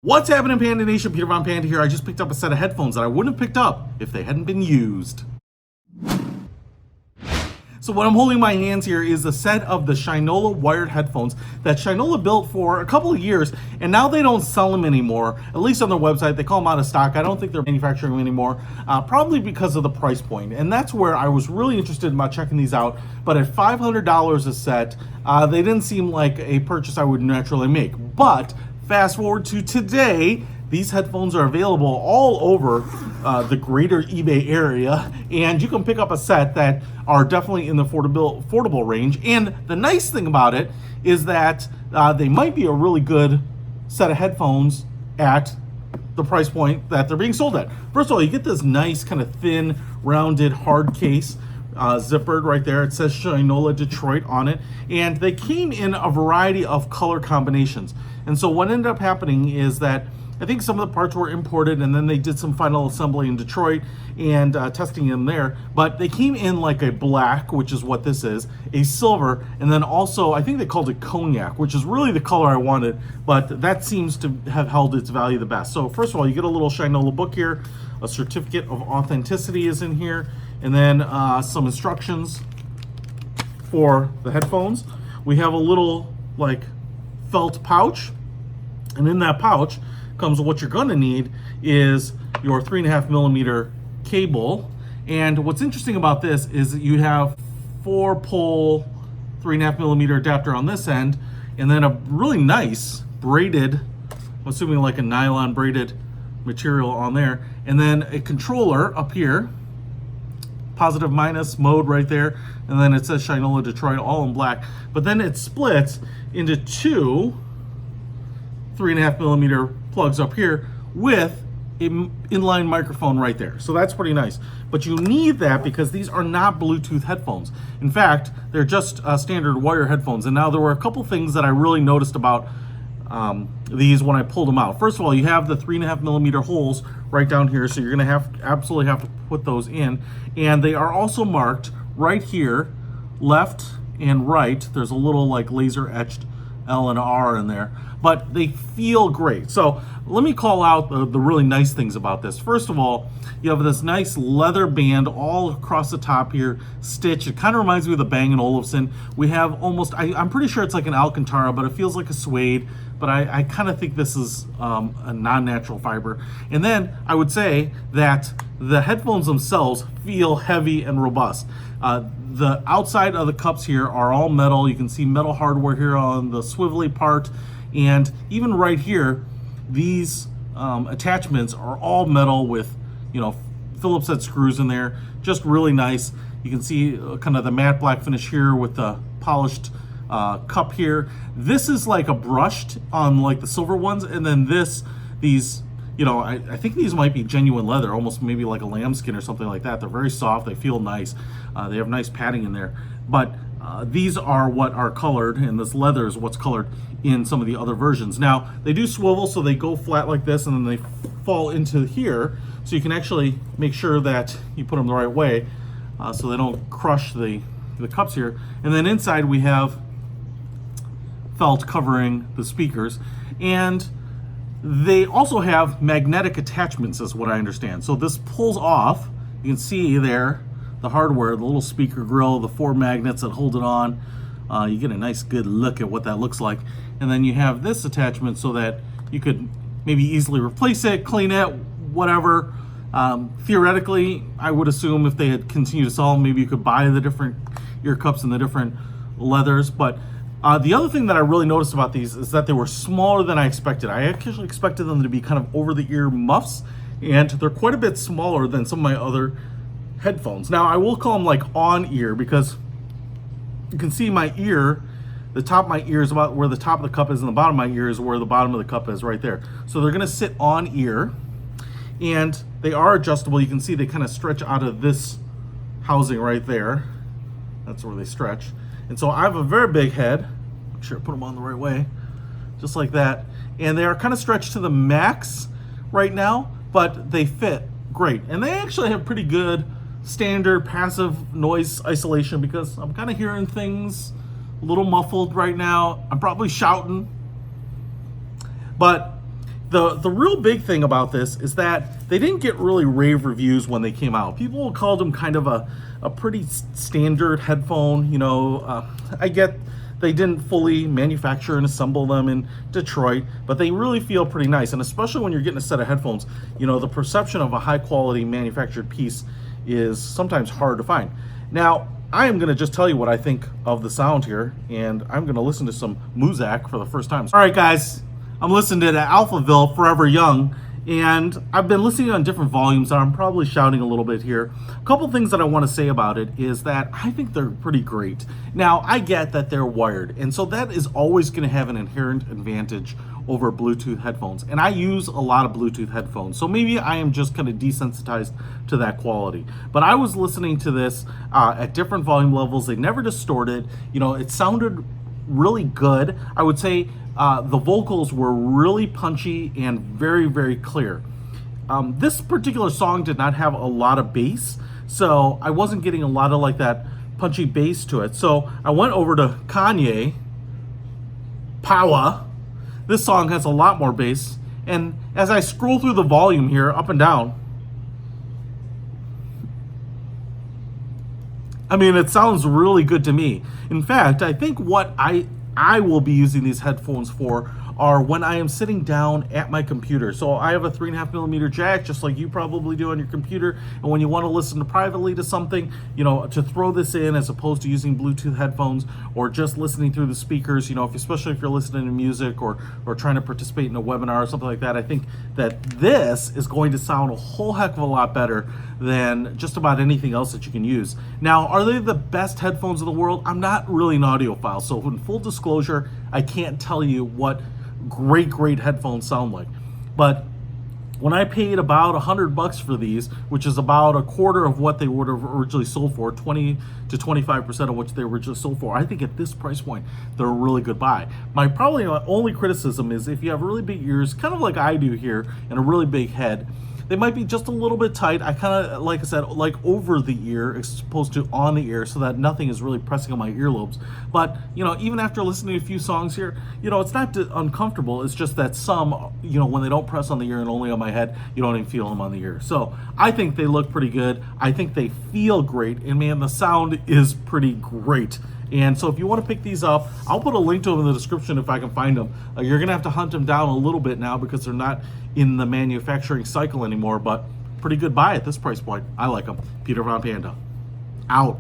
What's happening, Panda Nation? Peter Von Panda here. I just picked up a set of headphones that I wouldn't have picked up if they hadn't been used. So what I'm holding in my hands here is a set of the Shinola wired headphones that Shinola built for a couple of years, and now they don't sell them anymore, at least on their website. They call them out of stock. I don't think they're manufacturing them anymore, probably because of the price point. And that's where I was really interested about checking these out. But at $500 a set, they didn't seem like a purchase I would naturally make. But fast forward to today, these headphones are available all over the greater eBay area, and you can pick up a set that are definitely in the affordable range. And the nice thing about it is that they might be a really good set of headphones at the price point that they're being sold at. First of all, you get this nice kind of thin, rounded, hard case. Zippered right there. It says Shinola Detroit on it, and they came in a variety of color combinations. And so what ended up happening is that I think some of the parts were imported, and then they did some final assembly in Detroit and testing them there. But they came in like a black, which is what this is, a silver, and then also I think they called it cognac, which is really the color I wanted, but that seems to have held its value the best. So first of all, you get a little Shinola book here, a certificate of authenticity is in here, and then some instructions for the headphones. We have a little like felt pouch, and in that pouch comes what you're gonna need is your 3.5 millimeter cable. And what's interesting about this is that you have 4-pole 3.5 millimeter adapter on this end, and then a really nice braided, I'm assuming like a nylon braided material on there, and then a controller up here, positive minus mode right there, and then it says Shinola Detroit all in black. But then it splits into two 3.5 millimeter plugs up here with an inline microphone right there. So that's pretty nice. But you need that because these are not Bluetooth headphones. In fact, they're just standard wire headphones. And now there were a couple things that I really noticed about these when I pulled them out. First of all, you have the 3.5 millimeter holes right down here, so you're gonna absolutely have to put those in. And they are also marked right here, left and right. There's a little like laser etched L and R in there, but they feel great. So let me call out the really nice things about this. First of all, you have this nice leather band all across the top here, stitched. It kind of reminds me of the Bang & Olufsen. We have almost, I'm pretty sure it's like an Alcantara, but it feels like a suede. But I kind of think this is a non-natural fiber. And then I would say that the headphones themselves feel heavy and robust. The outside of the cups here are all metal. You can see metal hardware here on the swivelly part. And even right here, these attachments are all metal with, you know, Phillips head screws in there. Just really nice. You can see kind of the matte black finish here with the polished cup here. This is like a brushed on like the silver ones, and then these, you know, I think these might be genuine leather, almost maybe like a lambskin or something like that. They're very soft, they feel nice, they have nice padding in there. But these are what are colored, and this leather is what's colored in some of the other versions. Now, they do swivel, so they go flat like this, and then they fall into here, so you can actually make sure that you put them the right way, so they don't crush the cups here. And then inside we have felt covering the speakers, and they also have magnetic attachments, is what I understand. So this pulls off. You can see there the hardware, the little speaker grill, the 4 magnets that hold it on. You get a nice good look at what that looks like. And then you have this attachment so that you could maybe easily replace it, clean it, whatever. Theoretically, I would assume if they had continued to sell them, maybe you could buy the different ear cups and the different leathers. But the other thing that I really noticed about these is that they were smaller than I expected. I actually expected them to be kind of over-the-ear muffs, and they're quite a bit smaller than some of my other headphones. Now, I will call them like on-ear because you can see my ear, the top of my ear is about where the top of the cup is, and the bottom of my ear is where the bottom of the cup is, right there. So they're gonna sit on ear, and they are adjustable. You can see they kind of stretch out of this housing right there. That's where they stretch. And so I have a very big head. Make sure I put them on the right way, just like that. And they are kind of stretched to the max right now, but they fit great. And they actually have pretty good standard passive noise isolation because I'm kind of hearing things a little muffled right now. I'm probably shouting, but The real big thing about this is that they didn't get really rave reviews when they came out. People called them kind of a pretty standard headphone. I get they didn't fully manufacture and assemble them in Detroit, but they really feel pretty nice. And especially when you're getting a set of headphones, the perception of a high quality manufactured piece is sometimes hard to find. Now, I am going to just tell you what I think of the sound here, and I'm going to listen to some Muzak for the first time. All right, guys. I'm listening to the Alphaville Forever Young, and I've been listening on different volumes, and I'm probably shouting a little bit here. A couple things that I want to say about it is that I think they're pretty great. Now, I get that they're wired, and so that is always going to have an inherent advantage over Bluetooth headphones. And I use a lot of Bluetooth headphones, so maybe I am just kind of desensitized to that quality. But I was listening to this at different volume levels. They never distorted. It sounded really good. I would say the vocals were really punchy and very, very clear. This particular song did not have a lot of bass, so I wasn't getting a lot of like that punchy bass to it. So I went over to Kanye, Power. This song has a lot more bass, and as I scroll through the volume here, up and down, it sounds really good to me. In fact, I think what I will be using these headphones for are when I am sitting down at my computer. So I have a 3.5mm jack, just like you probably do on your computer. And when you want to listen privately to something, to throw this in as opposed to using Bluetooth headphones or just listening through the speakers, especially if you're listening to music or trying to participate in a webinar or something like that, I think that this is going to sound a whole heck of a lot better than just about anything else that you can use. Now, are they the best headphones in the world? I'm not really an audiophile, so in full disclosure, I can't tell you what great headphones sound like. But when I paid about $100 for these, which is about a quarter of what they would have originally sold for, 20 to 25% of what they originally sold for, I think at this price point, they're a really good buy. My only criticism is if you have really big ears, kind of like I do here, and a really big head, they might be just a little bit tight. I kind of, like I said, like over the ear as opposed to on the ear so that nothing is really pressing on my earlobes. But, even after listening to a few songs here, it's not uncomfortable. It's just that some, when they don't press on the ear and only on my head, you don't even feel them on the ear. So I think they look pretty good. I think they feel great. And man, the sound is pretty great. And so if you want to pick these up, I'll put a link to them in the description if I can find them. You're going to have to hunt them down a little bit now because they're not in the manufacturing cycle anymore, but pretty good buy at this price point. I like them. Peter von Panda. Out.